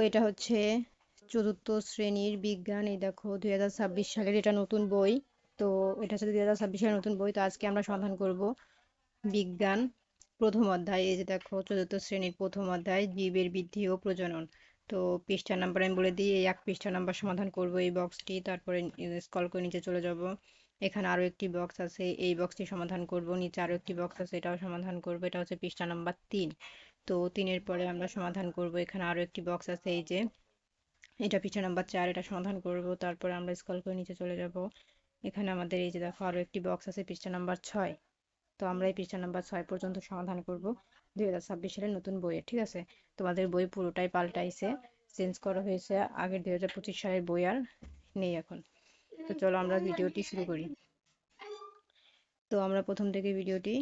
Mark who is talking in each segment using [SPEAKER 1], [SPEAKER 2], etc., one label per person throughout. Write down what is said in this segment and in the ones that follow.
[SPEAKER 1] এটা হচ্ছে চতুর্থ শ্রেণীর বিজ্ঞান। এই দেখো 2026 সালের এটা নতুন বই। তো এটা হচ্ছে 2026 সালের নতুন বই। তো আজকে আমরা সমাধান করব বিজ্ঞান প্রথম অধ্যায়। এই যে দেখো চতুর্থ শ্রেণীর প্রথম অধ্যায় জীবের বৃদ্ধি ও প্রজনন। তো পৃষ্ঠা নাম্বার আমি বলে দিই, এই এক পৃষ্ঠা নাম্বার সমাধান করব এই বক্সটি, তারপরে স্ক্রল করে নিচে চলে যাব। এখানে আরো একটি বক্স আছে, এই বক্সটি সমাধান করব। নিচে আরো একটি বক্স আছে, এটাও সমাধান করব। এটা হচ্ছে পৃষ্ঠা নাম্বার 3। তো 3-এর পরে আমরা সমাধান করব। এখানে আরো একটি বক্স আছে, এই যে এটা পৃষ্ঠা নাম্বার 4, এটা সমাধান করব। তারপরে আমরা স্ক্রল করে নিচে চলে যাব। এখানে আমাদের এই যে দেখো আরো একটি বক্স আছে, পৃষ্ঠা নাম্বার 6। তো আমরা এই পৃষ্ঠা নাম্বার 6 পর্যন্ত সমাধান করব 2026 সালের নতুন বইয়ের। ঠিক আছে, তোমাদের বই পুরোটাই পাল্টাইছে, চেঞ্জ করা হয়েছে। আগের 2025 সালের বই আর নেই এখন। তো চলো আমরা ভিডিওটি শুরু করি। তো আমরা প্রথম থেকে ভিডিওটি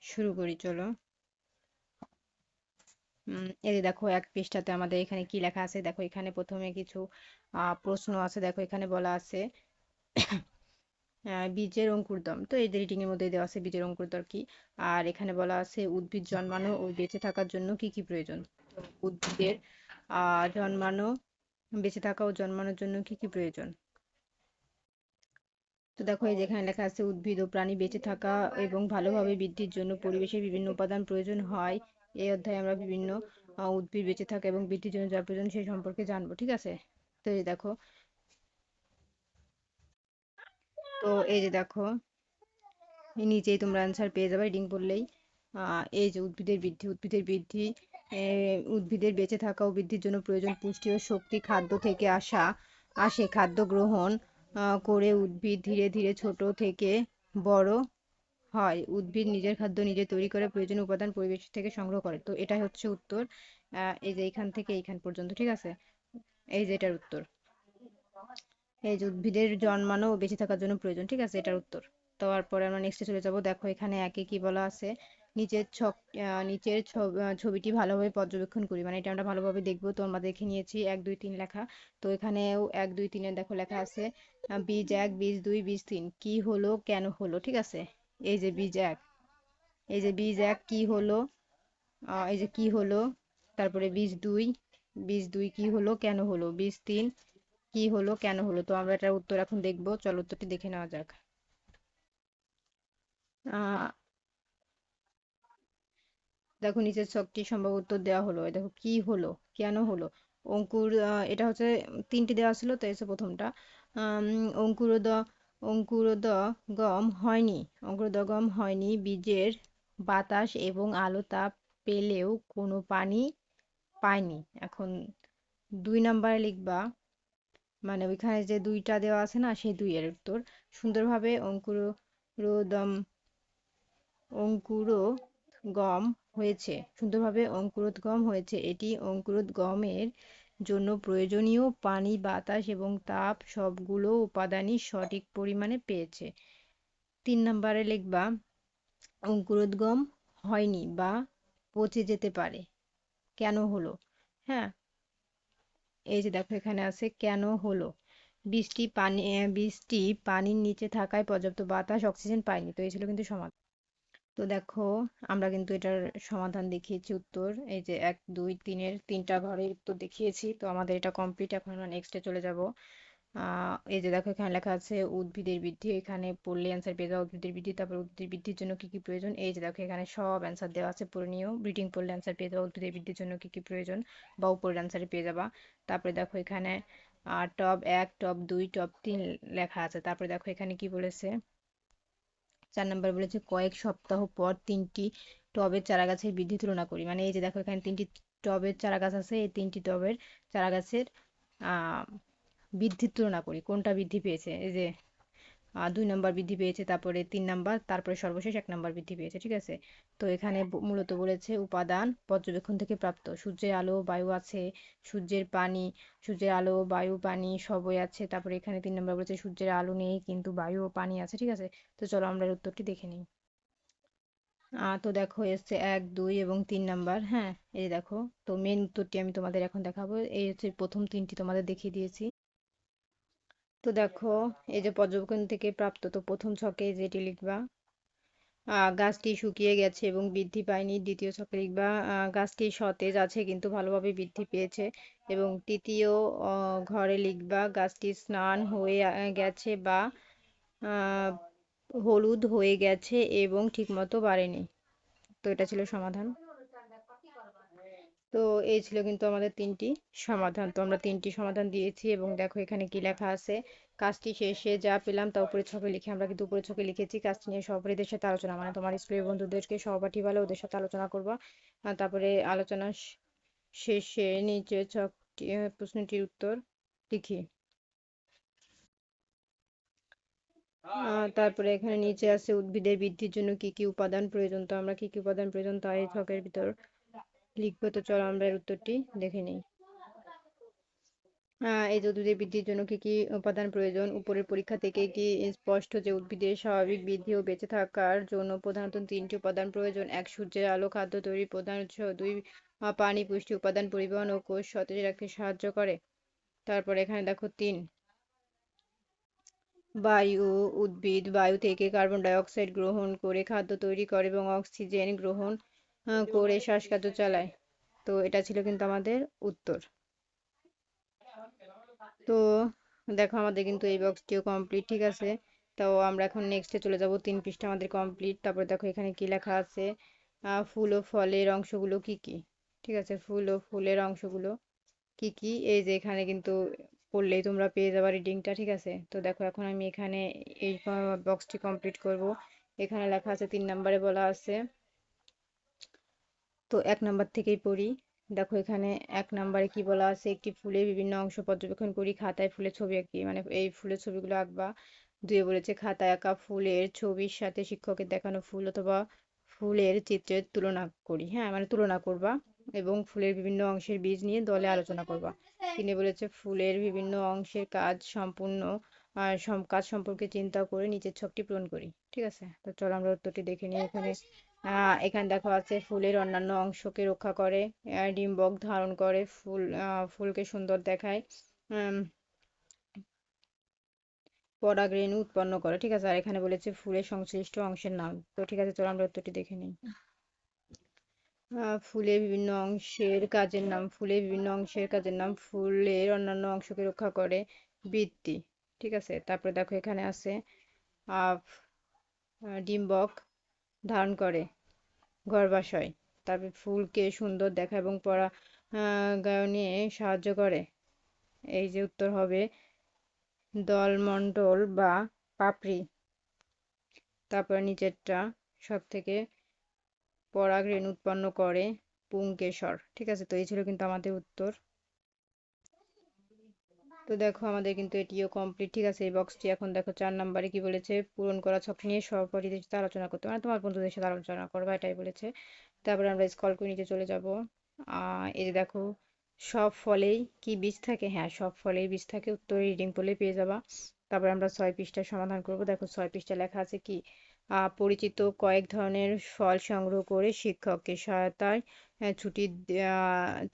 [SPEAKER 1] শুরু করি, চলো। এই যে দেখো এক পৃষ্ঠাতে আমাদের এখানে কি লেখা আছে, দেখো এখানে প্রথমে কিছু প্রশ্ন আছে। দেখো এখানে বলা আছে বীজের অঙ্কুরোদ্গম। তো এই রিডিং এর মধ্যে দেওয়া আছে বীজের অঙ্কুরোদ্গম কি। আর এখানে বলা আছে উদ্ভিদ জন্মানো ও বেঁচে থাকার জন্য কি কি প্রয়োজন। তো উদ্ভিদের জন্মানো, বেঁচে থাকা ও জন্মানোর জন্য কি কি প্রয়োজন। তো দেখো এই যেখানে লেখা আছে উদ্ভিদ ও প্রাণী বেঁচে থাকা এবং ভালোভাবে বৃদ্ধির জন্য পরিবেশের বিভিন্ন উপাদান প্রয়োজন হয়। এই অধ্যায়ে আমরা বিভিন্ন উদ্ভিদ বেঁচে থাকা এবং বৃদ্ধির জন্য যা প্রয়োজন সেই সম্পর্কে জানবো। ঠিক আছে, তো এই দেখো, তো এই যে দেখো নিচেই তোমরা অ্যান্সার পেয়ে যাবে রিডিং পড়লেই। এই যে উদ্ভিদের বৃদ্ধি উদ্ভিদের বেঁচে থাকা ও বৃদ্ধির জন্য প্রয়োজন পুষ্টি ও শক্তি খাদ্য থেকে আসে। খাদ্য গ্রহণ করে উদ্ভিদ ধীরে ধীরে ছোট থেকে বড় হয়। উদ্ভিদ নিজের খাদ্য নিজে তৈরি করে প্রয়োজনীয় উপাদান পরিবেশ থেকে সংগ্রহ করে। তো এটাই হচ্ছে উত্তর। এই যে এইখান থেকে এইখান পর্যন্ত। ঠিক আছে, এই যে এটার উত্তর। এই যে উদ্ভিদের জন্মানো ও বেঁচে থাকার জন্য প্রয়োজন। ঠিক আছে, এটার উত্তর। তারপরে আমরা নেক্সটে চলে যাব। দেখো এখানে একে কি বলা আছে, নিচের ছবিটি ভালোভাবে পর্যবেক্ষণ করি, মানে এটা আমরা ভালোভাবে দেখবো। তো আমরা দেখে নিয়েছি 1 2 3 লেখা। তো এখানেও 1 2 3 দেখো লেখা আছে বীজ 1 বীজ 2 বীজ 3 কি হলো কেন হলো। ঠিক আছে, এই যে বীজ 1, এই যে বীজ 1 কি হলো, এই যে কি হলো। তারপরে বীজ 2 কি হলো কেন হলো। বীজ 3 কি হলো কেন হলো। তো আমরা এটার উত্তর এখন দেখবো, চলো উত্তরটি দেখে নেওয়া যাক। আহ দেখো নিচের ছকটি সম্ভব উত্তর দেওয়া হলো। এই দেখো কি হলো কেন হলো। অঙ্কুর এটা হচ্ছে 3টি দেওয়া ছিল, তো এসে প্রথমটা আম, অঙ্কুরোদ অঙ্কুরোদগম হয়নি। অঙ্কুরোদগম হয়নি বীজের বাতাস এবং আলো তাপ পেলেও কোনো পানি পায়নি। এখন 2 নম্বরে লিখবা, মানে ওইখানে যে 2টা দেওয়া আছে না, সেই 2 এর উত্তর। সুন্দরভাবে অঙ্কুরোদম অঙ্কুরোদ্গম হয়েছে। এটি অঙ্কুরোদ্গমের জন্য প্রয়োজনীয় পানি, বাতাস এবং তাপ সবগুলো উপাদানই সঠিক পরিমাণে পেয়েছে। 3 নম্বরে লিখবা অঙ্কুরোদ্গম হয়নি বা পচে যেতে পারে, কেন হলো। হ্যাঁ, এই যে দেখো এখানে আছে কেন হলো। বৃষ্টি পানির নিচে থাকায় পর্যাপ্ত বাতাস অক্সিজেন পায়নি। তো এই ছিল কিন্তু সমাধান। তো দেখো আমরা কিন্তু এটার সমাধান দেখিয়েছি উত্তর। এই যে 1 2 3-এর 3টা ঘরের উত্তর দেখিয়েছি। তো আমাদের এটা কমপ্লিট। এখন আমরা নেক্সটে চলে যাব। এই যে দেখো এখানে লেখা আছে উদ্ভিদের বৃদ্ধি, এখানে পড়লে অ্যান্সার পেয়ে যাও উদ্ভিদের বৃদ্ধি। তারপর উদ্ভিদের বৃদ্ধির জন্য কি কি প্রয়োজন। এই যে দেখো এখানে সব অ্যান্সার দেওয়া আছে, পড়ে নিও। রিডিং পড়লে অ্যান্সার পেয়ে যাও উদ্ভিদের বৃদ্ধির জন্য কি কি প্রয়োজন, বা উপরের অ্যান্সারে পেয়ে যাবা। তারপরে দেখো এখানে টব 1 টব 2 টব 3 লেখা আছে। তারপরে দেখো এখানে কি বলেছে, 4 নম্বর বলেছে কয়েক সপ্তাহ পর 3টি টবের চারাগাছের বৃদ্ধি তুলনা করি। মানে এই যে দেখো এখানে 3টি টবের চারাগাছ আছে, এই 3টি টবের চারাগাছের আহ বৃদ্ধির তুলনা করি, কোনটা বৃদ্ধি পেয়েছে। এই যে 2 নম্বর বৃদ্ধি পেয়েছে, তারপরে 3 নম্বর, তারপরে সর্বশেষ 1 নম্বর বৃদ্ধি পেয়েছে। ঠিক আছে, তো এখানে মূলত বলেছে উপাদান পর্যবেক্ষণ থেকে প্রাপ্ত। সূর্যের আলো বায়ু আছে, সূর্যের পানি, সূর্যের আলো বায়ু পানি সবই আছে। তারপরে এখানে 3 নম্বর বলেছে সূর্যের আলো নেই কিন্তু বায়ু ও পানি আছে। ঠিক আছে, তো চলো আমরা এর উত্তরটি দেখে নিই। তো দেখো এসছে 1 2 এবং 3 নম্বর। হ্যাঁ, এই যে দেখো, তো মেন উত্তরটি আমি তোমাদের এখন দেখাবো। এই হচ্ছে প্রথম 3টি তোমাদের দেখিয়ে দিয়েছি। তো দেখো এই যে পর্যবেক্ষণ থেকে প্রাপ্ত, তো প্রথম ছকে যেটি লিখবা গাছটি শুকিয়ে গেছে এবং বৃদ্ধি পায়নি। দ্বিতীয় ছকে লিখবা গাছটি সতেজ আছে কিন্তু ভালোভাবে বৃদ্ধি পেয়েছে। এবং তৃতীয় ঘরে লিখবা গাছটি স্নান হয়ে গেছে বা আহ, হলুদ হয়ে গেছে এবং ঠিকমতো বাড়েনি। তো এটা ছিল সমাধান। তো এই ছিল কিন্তু আমাদের তিনটি সমাধান। তো আমরা তিনটি সমাধান দিয়েছি এবং দেখো এখানে কি লেখা আছে। কাজটি শেষে যা পেলাম তা উপরের ছকে লিখে আমরা কিন্তু উপরের ছকে লিখেছি। কাজটি নিয়ে সহপাঠীদের সাথে আলোচনা, মানে তোমার স্কুলের বন্ধুদেরকে সহপাঠী বলে ওদের সাথে আলোচনা করবা। তারপরে আলোচনা শেষে নিচে ছকটি প্রশ্নটির উত্তর লিখি। তারপরে এখানে নিচে আছে উদ্ভিদের বৃদ্ধির জন্য কি কি উপাদান প্রয়োজন। তো আমরা কি কি উপাদান প্রয়োজন তা এই ছকের ভিতর লিখবো। তো চলো আমরা এর উত্তরটি দেখে নিই। এই যে উদ্ভিদের বৃদ্ধির জন্য কি কি উপাদান প্রয়োজন, উপরের পরীক্ষা থেকে কি স্পষ্ট যে উদ্ভিদের স্বাভাবিক বৃদ্ধি ও বেঁচে থাকার জন্য প্রধানত তিনটি উপাদান প্রয়োজন। এক, সূর্যের আলো খাদ্য তৈরির প্রধান উৎস। দুই, পানি পুষ্টি উপাদান পরিবহন ও কোষ সতেজ রাখতে সাহায্য করে। তারপর এখানে দেখো তিন, বায়ু। উদ্ভিদ বায়ু থেকে কার্বন ডাই অক্সাইড গ্রহণ করে খাদ্য তৈরি করে এবং অক্সিজেন গ্রহণ করে শ্বাসকার্য চালায়। তো এটা ছিল কিন্তু আমাদের উত্তর। তো দেখো আমাদের কিন্তু এই বক্সটিও কমপ্লিট, ঠিক আছে। তো আমরা এখন নেক্সটে চলে যাব। 3 পৃষ্ঠা আমাদের কমপ্লিট। তারপরে দেখো এখানে কি লেখা আছে। ফুল ও ফলের অংশগুলো কি কি। ঠিক আছে, ফুল ও ফুলের অংশগুলো কি কি, এই যে এখানে কিন্তু পড়লেই তোমরা পেয়ে যাবে রিডিংটা, ঠিক আছে। তো দেখো এখন আমি এখানে এই বক্সটি কমপ্লিট করব। এখানে লেখা আছে 3 নম্বরে বলা আছে। তো 1 নম্বর থেকেই পড়ি। দেখো এখানে 1 নম্বরে কি বলা আছে, একটি ফুলের বিভিন্ন অংশ পর্যবেক্ষণ করি, খাতায় ফুলের ছবি আঁকি, মানে এই ফুলের ছবিগুলো আঁকবা। দুয়ে বলেছে খাতায় আঁকা ফুলের ছবির সাথে শিক্ষকের দেখানো ফুল অথবা ফুলের চিত্রের তুলনা করি, হ্যাঁ মানে তুলনা করবা এবং ফুলের বিভিন্ন অংশের বীজ নিয়ে দলে আলোচনা করবা। 3 বলেছে ফুলের বিভিন্ন অংশের কাজ সম্পূর্ণ কাজ সম্পর্কে চিন্তা করে নিচের ছকটি পূরণ করি। ঠিক আছে, তো চলো আমরা উত্তরটি দেখে নিই। এখানে দেখা আছে ফুলের অন্যান্য অংশকে রক্ষা করে, ডিম্বক ধারণ করে, ফুলকে সুন্দর দেখায়, উম, পরাগরেণু উৎপন্ন করে। ঠিক আছে, আর এখানে বলেছে ফুলের সংশ্লিষ্ট অংশের নাম। তো ঠিক আছে, চলো আমরা উত্তরটি দেখে নিই। ফুলের বিভিন্ন অংশের কাজের নাম। ফুলের বিভিন্ন অংশের কাজের নাম, ফুলের অন্যান্য অংশকে রক্ষা করে, বৃদ্ধি। ঠিক আছে, তারপরে দেখো এখানে আছে আহ ডিম্বক ধারণ করে, গর্ভাশয়। তারপর ফুলকে সুন্দর দেখা এবং পরাগায়নে সাহায্য করে। এই যে উত্তর হবে দলমণ্ডল বা পাপড়ি। তারপর নিচেরটা সব থেকে পরাগরেণু উৎপন্ন করে, পুংকেশর। ঠিক আছে, তো এই ছিল কিন্তু আমাদের উত্তর। তো দেখো আমাদের কিন্তু এটিও কমপ্লিট, ঠিক আছে। এই বক্সটি এখন দেখো 4 নম্বরে কি বলেছে, পূরণ করা ছক নিয়ে সহপাঠীদের সাথে আলোচনা করতে, মানে তোমার বন্ধুদের সাথে আলোচনা করবা, এটাই বলেছে। তারপরে আমরা স্ক্রল করে নিচে চলে যাব। এই যে দেখো, সব ফলেই কি বীজ থাকে, হ্যাঁ সব ফলেই বীজ থাকে, উত্তর রিডিং করলে পেয়ে যাবা। তারপরে আমরা 6 পৃষ্ঠার সমাধান করব। দেখো 6 পৃষ্ঠা লেখা আছে কি, পরিচিত কয়েক ধরনের ফল সংগ্রহ করে শিক্ষকের সহায়তায়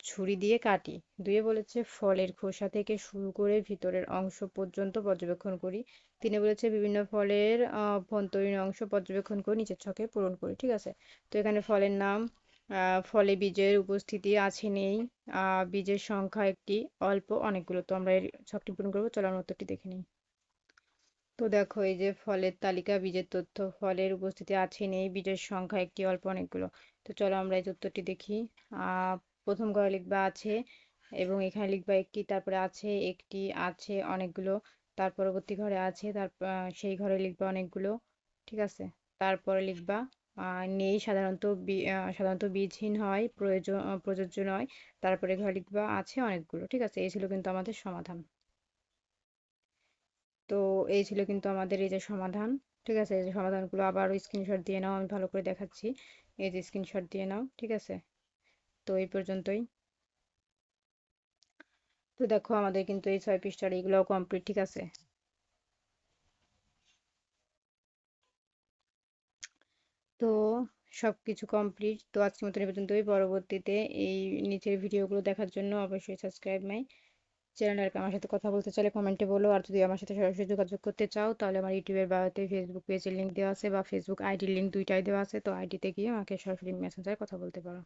[SPEAKER 1] ছুরি দিয়ে কাটি। দুয়ে বলেছে ফলের খোসা থেকে শুরু করে ভিতরের অংশ পর্যন্ত পর্যবেক্ষণ করি। তিনে বলেছে বিভিন্ন ফলের অভ্যন্তরীণ অংশ পর্যবেক্ষণ করে নিচের ছকে পূরণ করি। ঠিক আছে, তো এখানে ফলের নাম, ফলে বীজের উপস্থিতি আছে নেই, বীজের সংখ্যা একটি, অল্প, অনেকগুলো। তো আমরা এর ছকটি পূরণ করবো, চলো আমরা উত্তরটি দেখে নিই। তো দেখো এই যে ফলের তালিকা, বীজের তথ্য, ফলের উপস্থিতি আছে নেই, বীজের সংখ্যা একটি, অল্প, অনেকগুলো। তো চলো আমরা এই উত্তরটি দেখি। আহ প্রথম ঘরে লিখবা আছে এবং এখানে লিখবা একটি, তারপরে আছে একটি, আছে অনেকগুলো, তার পরবর্তী ঘরে আছে, তারপর সেই ঘরে লিখবা অনেকগুলো। ঠিক আছে, তারপরে লিখবা নেই, সাধারণত বীজহীন হয়, প্রযোজ্য নয়। তারপরে ঘরে লিখবা আছে অনেকগুলো। ঠিক আছে, এই ছিল কিন্তু আমাদের সমাধান। তো এই ছিল কিন্তু আমাদের এই যে সমাধান। ঠিক আছে, এই যে সমাধানগুলো আবার স্ক্রিনশট দিয়ে নাও, আমি ভালো করে দেখাচ্ছি। এই যে স্ক্রিনশট দিয়ে নাও, ঠিক আছে। তো এই পর্যন্তই। তো দেখো আমাদের কিন্তু এই 6 পৃষ্ঠার এগুলোও কমপ্লিট, ঠিক আছে। তো সবকিছু কমপ্লিট। তো আজকের মতন এই পর্যন্তই। পরবর্তীতে এই নিচের ভিডিওগুলো দেখার জন্য অবশ্যই সাবস্ক্রাইব মাই চ্যানেলে আর কি আমার সাথে কথা বলতে চাইলে কমেন্টে বলো। আর যদি আমার সাথে সরাসরি যোগাযোগ করতে চাও তাহলে আমার ইউটিউবের বায়োতে ফেসবুক পেজের লিঙ্ক দেওয়া আছে বা ফেসবুক আইডির লিঙ্ক দুইটাই দেওয়া আছে, তো আইডিতে গিয়ে আমাকে সরাসরি মেসেঞ্জারে কথা বলতে পারো।